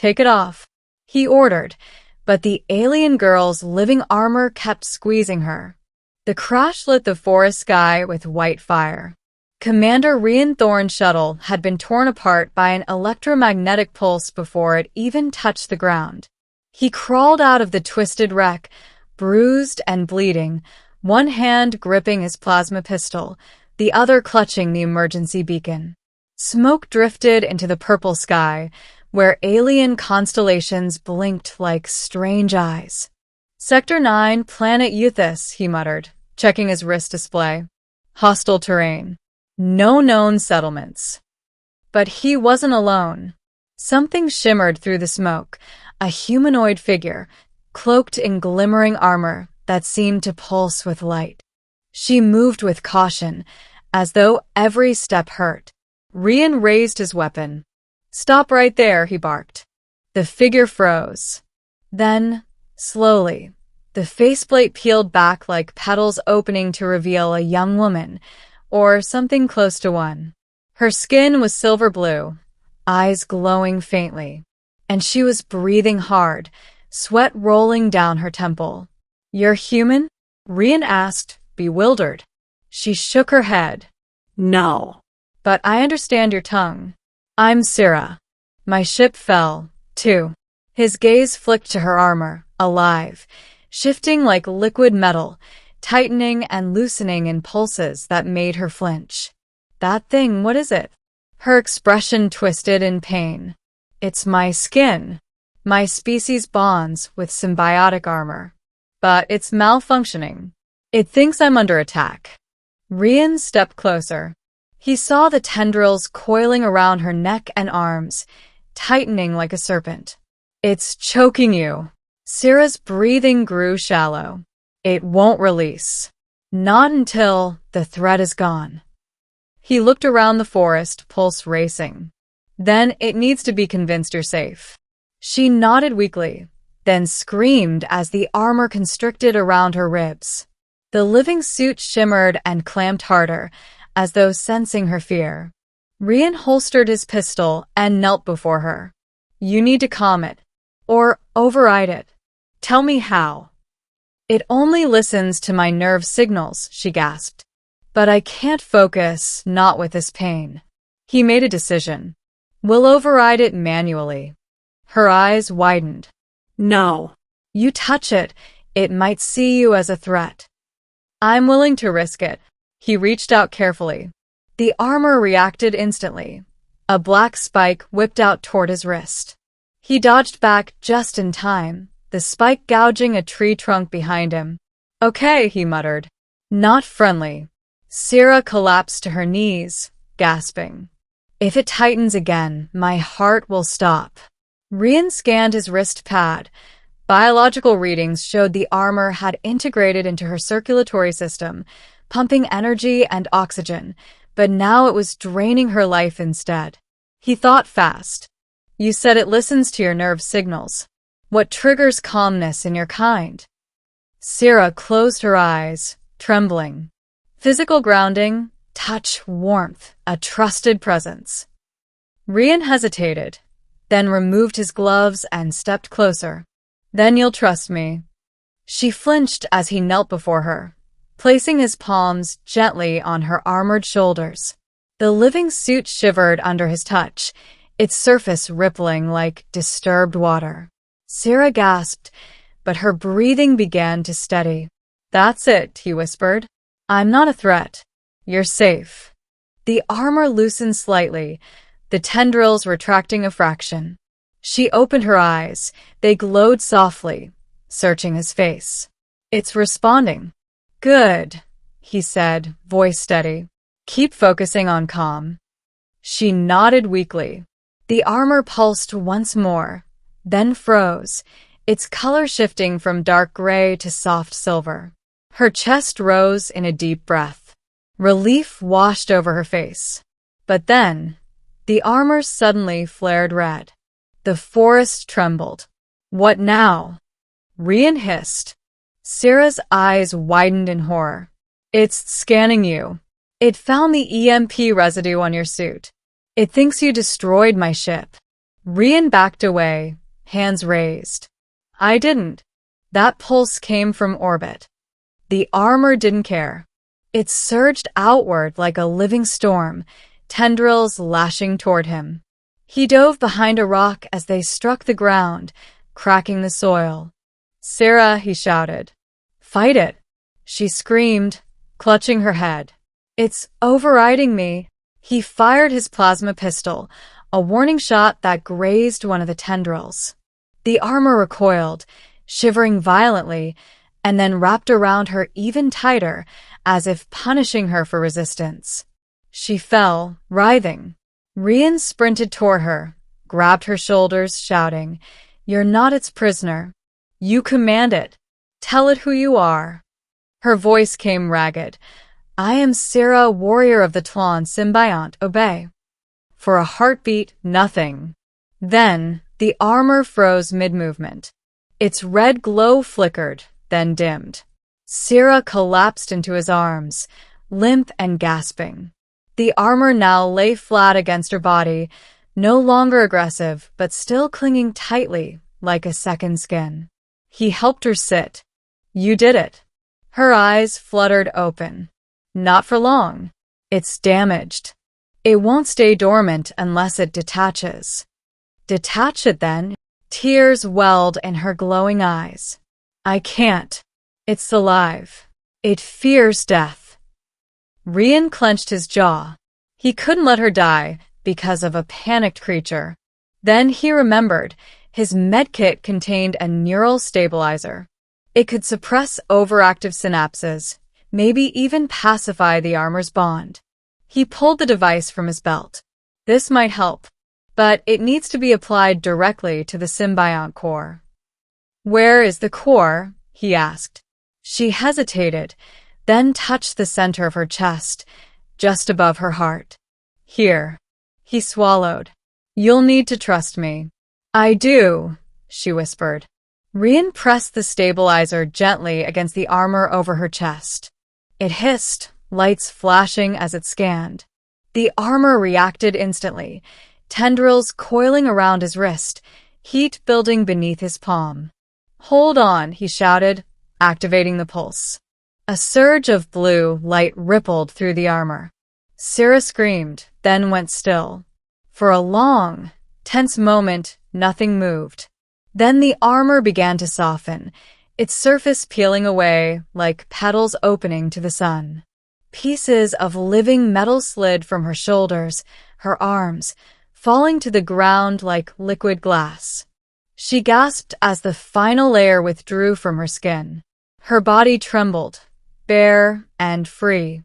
Take it off, he ordered, but the alien girl's living armor kept squeezing her. The crash lit the forest sky with white fire. Commander Rian Thorne's shuttle had been torn apart by an electromagnetic pulse before it even touched the ground. He crawled out of the twisted wreck, bruised and bleeding, one hand gripping his plasma pistol, the other clutching the emergency beacon. Smoke drifted into the purple sky, where alien constellations blinked like strange eyes. Sector 9, Planet Euthys, he muttered, checking his wrist display. Hostile terrain. No known settlements. But he wasn't alone. Something shimmered through the smoke, a humanoid figure, cloaked in glimmering armor that seemed to pulse with light. She moved with caution, as though every step hurt. Rian raised his weapon. Stop right there, he barked. The figure froze. Then, slowly, the faceplate peeled back like petals opening to reveal a young woman, or something close to one. Her skin was silver blue, eyes glowing faintly, and she was breathing hard, sweat rolling down her temple. You're human? Rian asked, bewildered. She shook her head. No. But I understand your tongue. I'm Syrah. My ship fell, too. His gaze flicked to her armor, alive, shifting like liquid metal, tightening and loosening in pulses that made her flinch. That thing, what is it? Her expression twisted in pain. It's my skin. My species bonds with symbiotic armor. But it's malfunctioning. It thinks I'm under attack. Rian stepped closer. He saw the tendrils coiling around her neck and arms, tightening like a serpent. It's choking you. Syrah's breathing grew shallow. It won't release. Not until the threat is gone. He looked around the forest, pulse racing. Then it needs to be convinced you're safe. She nodded weakly, then screamed as the armor constricted around her ribs. The living suit shimmered and clamped harder, as though sensing her fear. Rian holstered his pistol and knelt before her. You need to calm it, or override it. Tell me how. It only listens to my nerve signals, she gasped. But I can't focus, not with this pain. He made a decision. We'll override it manually. Her eyes widened. No. You touch it, it might see you as a threat. I'm willing to risk it. He reached out carefully. The armor reacted instantly. A black spike whipped out toward his wrist. He dodged back just in time, the spike gouging a tree trunk behind him. Okay, he muttered. Not friendly. Syrah collapsed to her knees, gasping. If it tightens again, my heart will stop. Rian scanned his wrist pad. Biological readings showed the armor had integrated into her circulatory system, pumping energy and oxygen, but now it was draining her life instead. He thought fast. You said it listens to your nerve signals. What triggers calmness in your kind? Syrah closed her eyes, trembling. Physical grounding, touch, warmth, a trusted presence. Rian hesitated, then removed his gloves and stepped closer. Then you'll trust me. She flinched as he knelt before her, placing his palms gently on her armored shoulders. The living suit shivered under his touch, its surface rippling like disturbed water. Syrah gasped, but her breathing began to steady. That's it, he whispered. I'm not a threat. You're safe. The armor loosened slightly, the tendrils retracting a fraction. She opened her eyes. They glowed softly, searching his face. It's responding. Good, he said, voice steady. Keep focusing on calm. She nodded weakly. The armor pulsed once more, then froze, its color shifting from dark gray to soft silver. Her chest rose in a deep breath. Relief washed over her face. But then, the armor suddenly flared red. The forest trembled. What now? Rian hissed. Syrah's eyes widened in horror. It's scanning you. It found the EMP residue on your suit. It thinks you destroyed my ship. Rian backed away, hands raised. I didn't. That pulse came from orbit. The armor didn't care. It surged outward like a living storm, tendrils lashing toward him. He dove behind a rock as they struck the ground, cracking the soil. Sarah, he shouted. Fight it. She screamed, clutching her head. It's overriding me. He fired his plasma pistol, a warning shot that grazed one of the tendrils. The armor recoiled, shivering violently, and then wrapped around her even tighter, as if punishing her for resistance. She fell, writhing. Rian sprinted toward her, grabbed her shoulders, shouting, You're not its prisoner. You command it. Tell it who you are. Her voice came ragged. I am Sarah, warrior of the Tlon symbiont, obey. For a heartbeat, nothing. Then, the armor froze mid-movement. Its red glow flickered, then dimmed. Sarah collapsed into his arms, limp and gasping. The armor now lay flat against her body, no longer aggressive, but still clinging tightly, like a second skin. He helped her sit. You did it. Her eyes fluttered open. Not for long. It's damaged. It won't stay dormant unless it detaches. Detach it then. Tears welled in her glowing eyes. I can't. It's alive. It fears death. Rian clenched his jaw. He couldn't let her die because of a panicked creature. Then he remembered his medkit contained a neural stabilizer. It could suppress overactive synapses, maybe even pacify the armor's bond. He pulled the device from his belt. This might help, but it needs to be applied directly to the symbiont core. Where is the core? He asked. She hesitated, then touched the center of her chest, just above her heart. Here. He swallowed. You'll need to trust me. I do, she whispered. Rian pressed the stabilizer gently against the armor over her chest. It hissed, lights flashing as it scanned. The armor reacted instantly, tendrils coiling around his wrist, heat building beneath his palm. Hold on, he shouted, activating the pulse. A surge of blue light rippled through the armor. Sarah screamed, then went still. For a long, tense moment, nothing moved. Then the armor began to soften, its surface peeling away like petals opening to the sun. Pieces of living metal slid from her shoulders, her arms, falling to the ground like liquid glass. She gasped as the final layer withdrew from her skin. Her body trembled, bare and free.